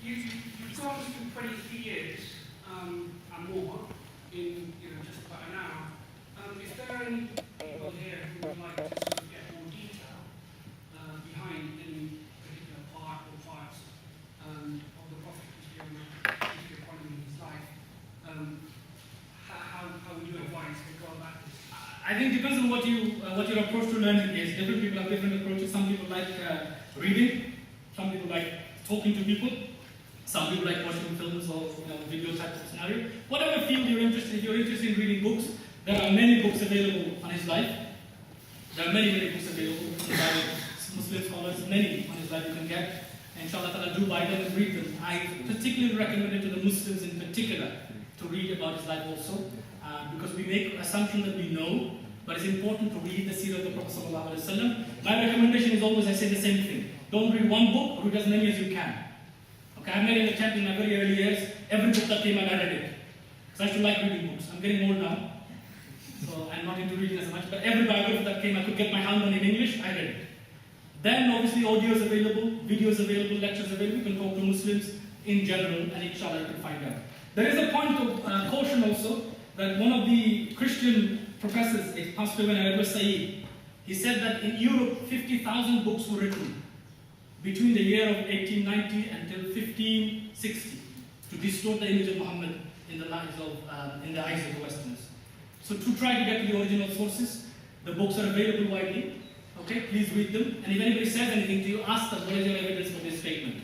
You've gone through 23 years and more in just about an hour. Is there any people here who would like to sort of get more detail behind any particular part or parts of the Prophet upon him in his life? How would you advise to go about this? I think it depends on what your approach to learning is. Different people have different approaches. Some people like reading. Some people like talking to people. Some people like watching films or video type of scenario. Whatever field you're interested in, if you're interested in reading books, there are many books available on his life. There are many books available by Muslim scholars, many on his life you can get. Inshallah ta'ala, do buy them and read them. I particularly recommend it to the Muslims in particular to read about his life also, because we make assumption that we know, but it's important to read the seerah of the Prophet sallallahu alaihi wasallam. My recommendation is always, I say the same thing. Don't read one book, read as many as you can. Okay, I made an attempt in my very early years. Every book that came out, I read it. Because I used to like reading books. I'm getting old now, so I'm not into reading as much. But every biography that came, I could get my hand on in English, I read it. Then obviously audio is available, videos available, lectures available. You can talk to Muslims in general, and inshallah you can find out. There is a point of caution also, that one of the Christian professors, Pastor Edward Said, he said that in Europe 50,000 books were written between the year of 1890 until 1560 to distort the image of Muhammad in the eyes of the Westerners. So to try to get to the original sources, the books are available widely. Okay, please read them. And if anybody says anything to you, ask them, what is your evidence for this statement?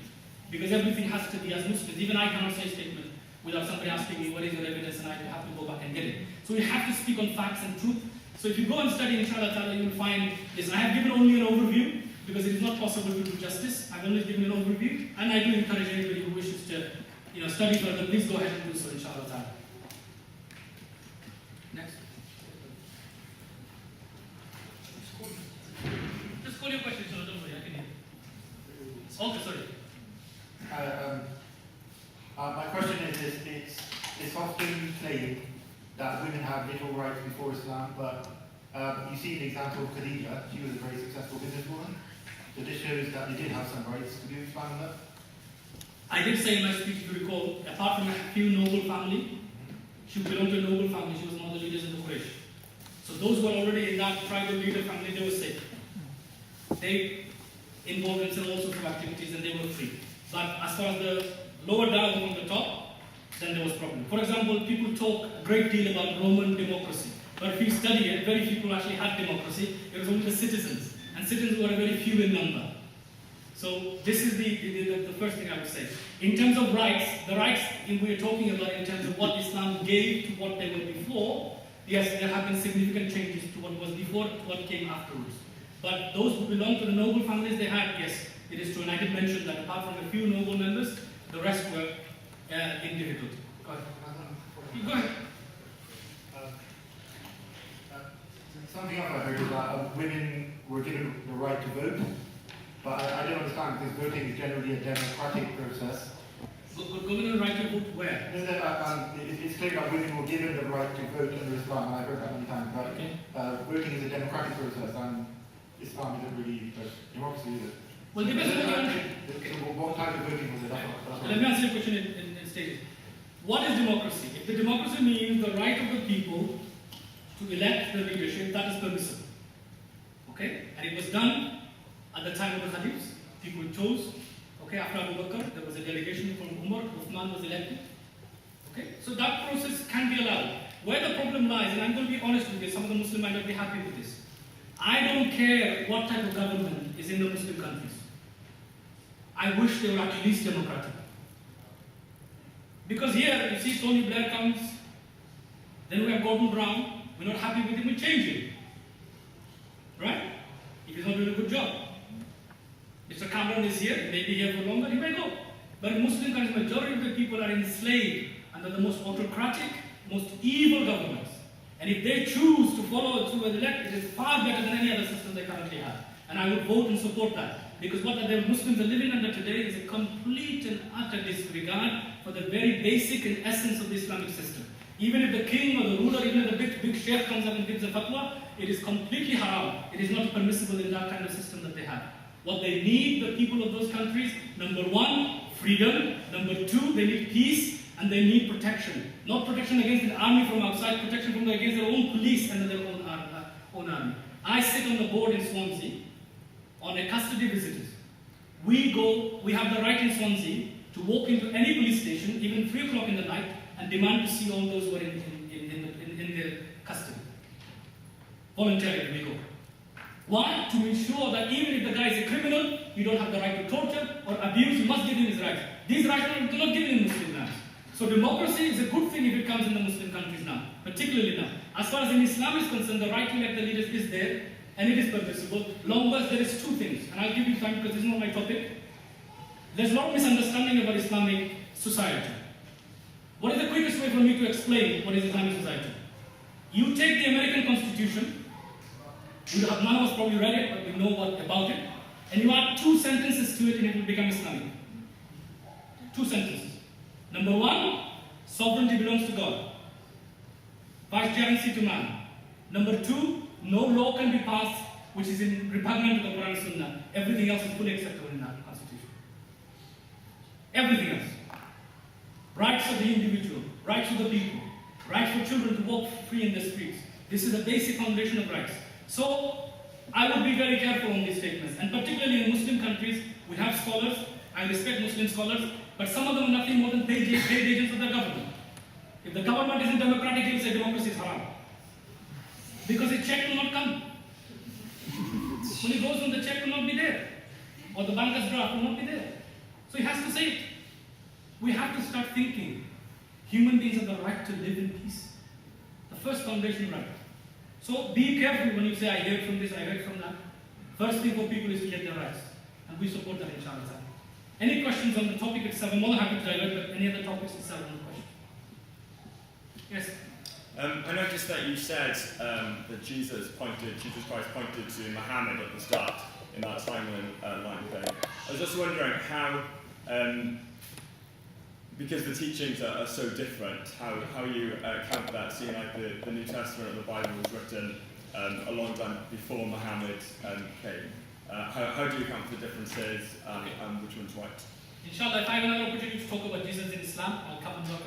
Because everything has to be as Muslims. Even I cannot say a statement without somebody asking me, what is your evidence, and I have to go back and get it. So we have to speak on facts and truth. So if you go and study, inshallah ta'ala, you will find this. I have given only an overview, because it is not possible to do justice. I've only given an overview, and I do encourage anybody who wishes to study further, please go ahead and do so, inshallah ta'ala. Next. Just call your question, inshallah, don't worry, I can hear. Okay, sorry. My question is, it's often claimed that women have little rights before Islam, but you see the example of Khadija. She was a very successful businesswoman. So this shows that they did have some rights. Could you expand on that? I did say in my speech, if you recall, apart from a few noble family, she belonged to a noble family. She was one of the leaders in the Quraysh. So those who were already in that tribal leader family, they were safe. They involved themselves in all sorts of activities and they were free. But as far as the lower down from the top, then there was problem. For example, people talk a great deal about Roman democracy. But if you study it, very few people actually had democracy. It was only the citizens. And citizens were very few in number. So this is the first thing I would say. In terms of rights, the rights we are talking about in terms of what Islam gave to what they were before, yes, there have been significant changes to what was before, to what came afterwards. But those who belong to the noble families, they had, yes, it is true. And I did mention that apart from a few noble members, the rest were in difficulty. Go ahead. Go ahead. Something else I heard is that women were given the right to vote, but I don't understand because voting is generally a democratic process. Given the right to vote where? No, it's clear that women were given the right to vote under Islam, and I've heard that many times. But voting is a democratic process, and Islam isn't really democracy, is it? Well, depends on the country. So what type of voting was it? Let me answer your question in stages. What is democracy? If the democracy means the right of the people to elect the leadership, that is permissible. Okay? And it was done at the time of the Khalifs. People chose. Okay, after Abu Bakr, there was a delegation from Umar. Uthman was elected. Okay? So that process can be allowed. Where the problem lies, and I'm going to be honest with you, some of the Muslims might not be happy with this. I don't care what type of government is in the Muslim countries. I wish they were at least democratic. Because here, you see Tony Blair comes, then we have Gordon Brown. We're not happy with him, we change him. Right? If he's not doing a good job. Mr. Cameron is here, he may be here for longer, he may go. But in Muslim countries, majority of the people are enslaved under the most autocratic, most evil governments. And if they choose to follow through and elect, it is far better than any other system they currently have. And I would vote and support that. Because what the Muslims are living under today is a complete and utter disregard for the very basic and essence of the Islamic system. Even if the king or the ruler, even if the big sheikh comes up and gives a fatwa, it is completely haram. It is not permissible in that kind of system that they have. What they need, the people of those countries, number one, freedom. Number 2, they need peace and they need protection. Not protection against the army from outside, protection from against their own police and their own army. I sit on the board in Swansea on a custody visitors. We have the right in Swansea to walk into any police station, even 3 o'clock in the night, and demand to see all those who are in their custody. Voluntarily we go. Why? To ensure that even if the guy is a criminal, you don't have the right to torture or abuse, you must give him his rights. These rights are not given in Muslim lands. So democracy is a good thing if it comes in the Muslim countries now, particularly now. As far as in Islam is concerned, the right to elect the leaders is there, and it is permissible. Long as there is 2 things, and I'll give you time because this is not my topic. There's a lot of misunderstanding about Islamic society. What is the quickest way for me to explain what is Islamic society? You take the American Constitution, none of us probably read it, but we know about it, and you add 2 sentences to it and it will become Islamic. 2 sentences. Number 1, sovereignty belongs to God. Vicegerency to man. Number 2, no law can be passed which is repugnant to the Quran and Sunnah. Everything else is fully acceptable in that constitution. Everything else. Rights of the individual, rights of the people, rights for children to walk free in the streets. This is the basic foundation of rights. So, I would be very careful on these statements. And particularly in Muslim countries, we have scholars. I respect Muslim scholars, but some of them are nothing more than paid agents of the government. If the government isn't democratic, he will say democracy is haram. Because a check will not come. When he goes on, the check will not be there. Or the banker's draft will not be there. So he has to say it. We have to start thinking. Human beings have the right to live in peace. The first foundation right. So be careful when you say, I heard from this, I heard from that. First thing for people is to get their rights. And we support that inshallah. Any questions on the topic itself? I'm more than happy to divert, but any other topics itself on the question? Yes? I noticed that you said that Jesus Christ pointed to Muhammad at the start in that timeline thing. I was just wondering how, because the teachings are so different, how you count that, seeing like the New Testament and the Bible was written a long time before Muhammad came. How do you count the differences and which one's right? Inshallah, if I have another opportunity to talk about Jesus in Islam, I'll come and talk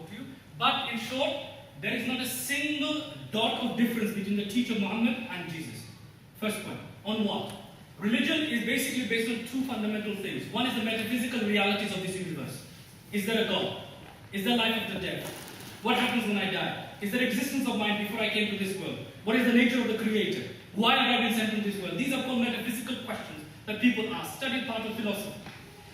to you. But in short, there is not a single dot of difference between the teaching of Muhammad and Jesus. First point. On what? Religion is basically based on 2 fundamental things. One is the metaphysical realities of this universe. Is there a God? Is there life after death? What happens when I die? Is there existence of mind before I came to this world? What is the nature of the Creator? Why have I been sent into this world? These are called metaphysical questions that people ask, studied part of philosophy.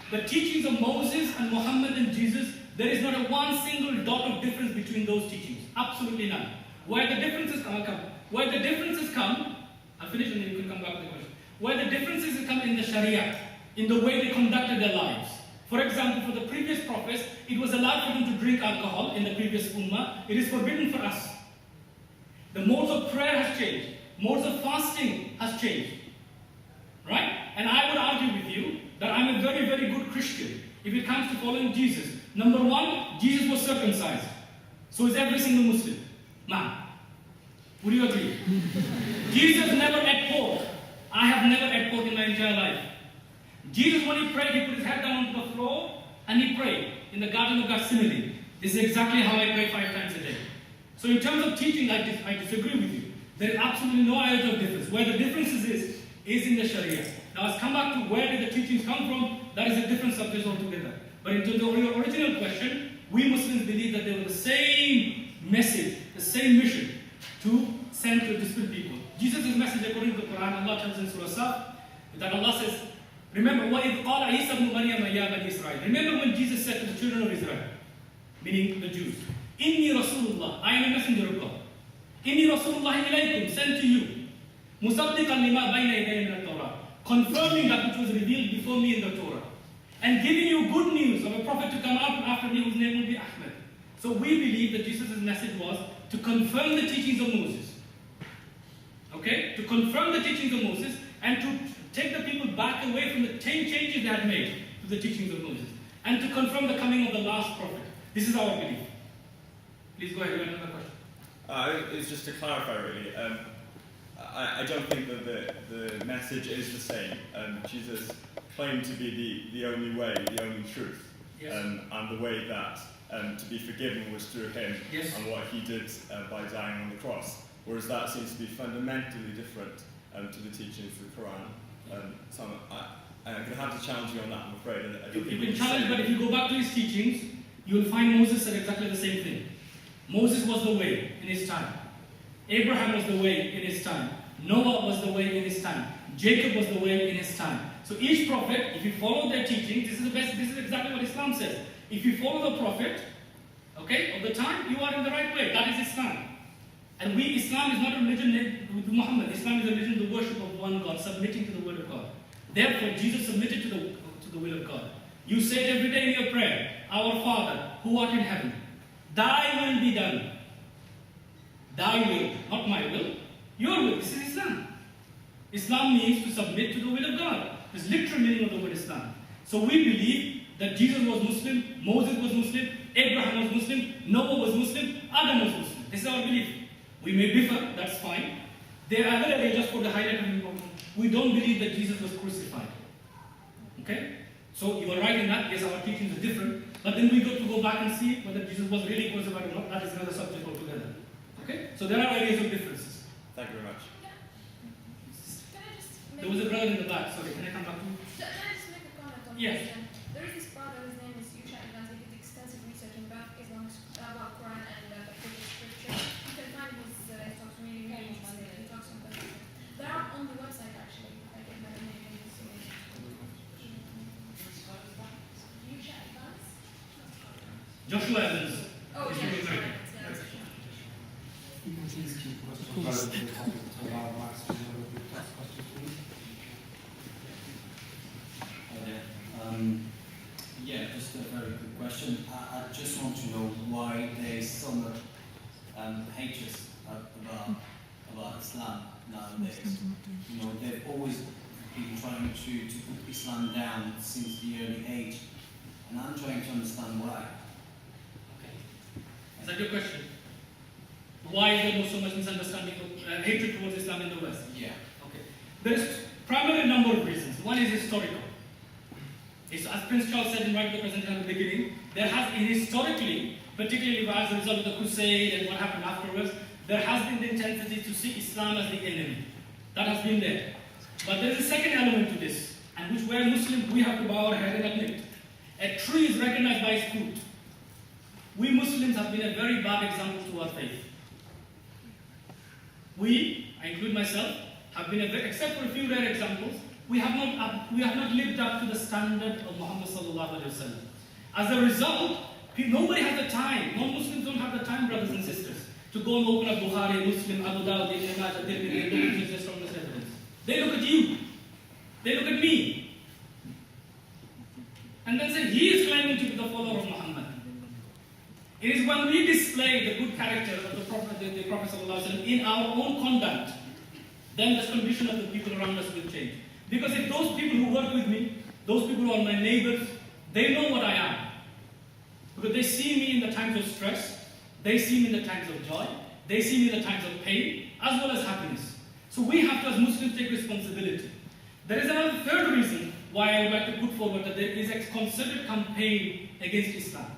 The teachings of Moses and Muhammad and Jesus, there is not a one single dot of difference between those teachings. Absolutely none. Where the differences come, I'll finish and then you can come back to the question. Where the differences come in the Sharia, in the way they conducted their lives. For example, for the previous prophets, it was allowed for them to drink alcohol in the previous ummah. It is forbidden for us. The modes of prayer has changed. Modes of fasting has changed. Right? And I would argue with you that I'm a very, very good Christian if it comes to following Jesus. Number 1, Jesus was circumcised. So is every single Muslim. Man. Would you agree? Jesus never ate pork. I have never ate pork in my entire life. Jesus, when he prayed, he put his head down on the floor and he prayed in the Garden of Gethsemane. This is exactly how I pray 5 times a day. So in terms of teaching, I disagree with you. There is absolutely no iota of difference. Where the difference is in the Sharia. Now let's come back to where did the teachings come from. That is a different subject altogether. But in terms of your original question, we Muslims believe that they were the same message, the same mission to send to discipline people. Jesus' message according to the Quran, Allah tells in Surah Saf, that Allah says, remember, وَإِذْ قَالَ عِيسَى ابْنُ مَرْيَمَ يَا بَنِي إِسْرَائِيلَ. Remember when Jesus said to the children of Israel, meaning the Jews, إِنِّي رَسُولُ اللَّهِ, I am a messenger of God. إِنِّي رَسُولُ اللَّهِ إِلَيْكُمْ, sent to you. مُصَدِّقًا لِمَا بَيْنَ يَدَيَّ مِنَ التَّوْرَاةِ, confirming that which was revealed before me in the Torah. And giving you good news of a prophet to come out after me whose name will be Ahmed. So we believe that Jesus' message was to confirm the teachings of Moses. Okay? To confirm the teachings of Moses and to take the people back away from the 10 changes they had made to the teachings of Moses. And to confirm the coming of the last prophet. This is our belief. Please go ahead, you have another question. It's just to clarify really. I don't think that the message is the same. Jesus claimed to be the only way, the only truth. Yes. And the way that to be forgiven was through him Yes. and what he did by dying on the cross. Whereas that seems to be fundamentally different to the teachings of the Quran. So I'm going to have to challenge you on that, I'm afraid. I don't You think can we challenge, say- but if you go back to his teachings, you will find Moses said exactly the same thing. Moses was the way in his time. Abraham was the way in his time. Noah was the way in his time. Jacob was the way in his time. So each prophet, if you follow their teachings, this is exactly what Islam says. If you follow the prophet, okay, of the time, you are in the right way. That is Islam. And Islam is not a religion with Muhammad. Islam is a religion of the worship of one God, submitting to the word of God. Therefore, Jesus submitted to the will of God. You say it every day in your prayer, Our Father, who art in heaven, thy will be done. Thy will, not my will, your will. This is Islam. Islam means to submit to the will of God. This is literal meaning of the word Islam. So we believe that Jesus was Muslim, Moses was Muslim, Abraham was Muslim, Noah was Muslim, Adam was Muslim. This is our belief. We may differ, that's fine. There are other areas just for the highlight of important. We don't believe that Jesus was crucified. Okay? So you are right in that. Yes, our teachings are different. But then we got to go back and see whether Jesus was really crucified or not. That is another subject altogether. Okay? So there are areas of differences. Thank you very much. There was a brother in the back. Sorry, can I come back to you? Can I just make a comment on Yes. this? There is this brother, his name is Yusha Evans. He did extensive research about Islam, about Quran and Prophetic scripture. You can find his talks really, really interesting. He talks on that. They are on the website actually. I can find the name. Yusha Evans? Joshua Evans. Oh, Is yeah, he sorry. right? Yeah. Please keep questions relevant to the topic to allow Max to know if you've got questions, please. Yeah, just a very quick question. I just want to know why there is so much hatred about Islam nowadays. You know, they've always been trying to put Islam down since the early age, and I'm trying to understand why. Is that your question? Why is there so much misunderstanding of hatred towards Islam in the West? Yeah. Okay. There is primarily a number of reasons. One is historical. It's, as Prince Charles said in right the presentation at the beginning, there has been historically, particularly as a result of the Crusade and what happened afterwards, there has been the intensity to see Islam as the enemy. That has been there. But there is a second element to this, and which where Muslims, we have to bow our head and admit. A tree is recognized by its fruit. We Muslims have been a very bad example to our faith. We, I include myself, have been, except for a few rare examples, we have not lived up to the standard of Muhammad sallallahu alaihi wasallam. As a result, nobody has the time. Non-Muslims don't have the time, brothers and sisters, to go and open up Bukhari, Muslim, Abu Dawud, Ibn Majah, Tirmidhi, and look at the strongest evidence. They look at you. They look at me. And then say, he is claiming to be the follower of Muhammad. It is when we display the good character of the Prophet sallallahu alaihi wasallam in our own conduct, then the condition of the people around us will change. Because if those people who work with me, those people who are my neighbors, they know what I am. Because they see me in the times of stress, they see me in the times of joy, they see me in the times of pain, as well as happiness. So we have to, as Muslims, take responsibility. There is another third reason why I would like to put forward that there is a concerted campaign against Islam.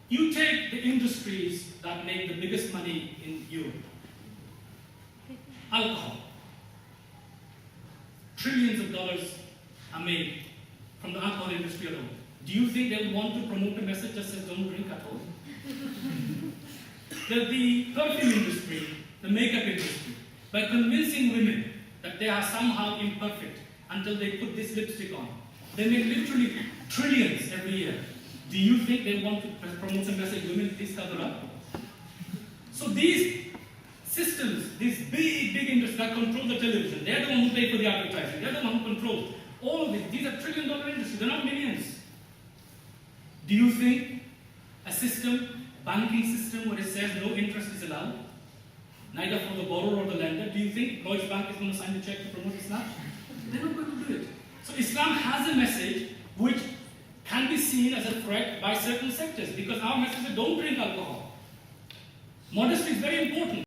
You take the industries that make the biggest money in Europe. Alcohol. Trillions of dollars are made from the alcohol industry alone. Do you think they would want to promote a message that says don't drink at all? The perfume industry, the makeup industry, by convincing women that they are somehow imperfect until they put this lipstick on, they make literally trillions every year. Do you think they want to promote some message, women, please cover up? So these systems, these big industries that control the television, they're the one who pay for the advertising, they're the one who control all of this. These are trillion-dollar industries, they're not millions. Do you think a system, banking system, where it says no interest is allowed, neither for the borrower or the lender, do you think Lloyds Bank is going to sign the check to promote Islam? They're not going to do it. So Islam has a message which can be seen as a threat by certain sectors, because our message is don't drink alcohol. Modesty is very important.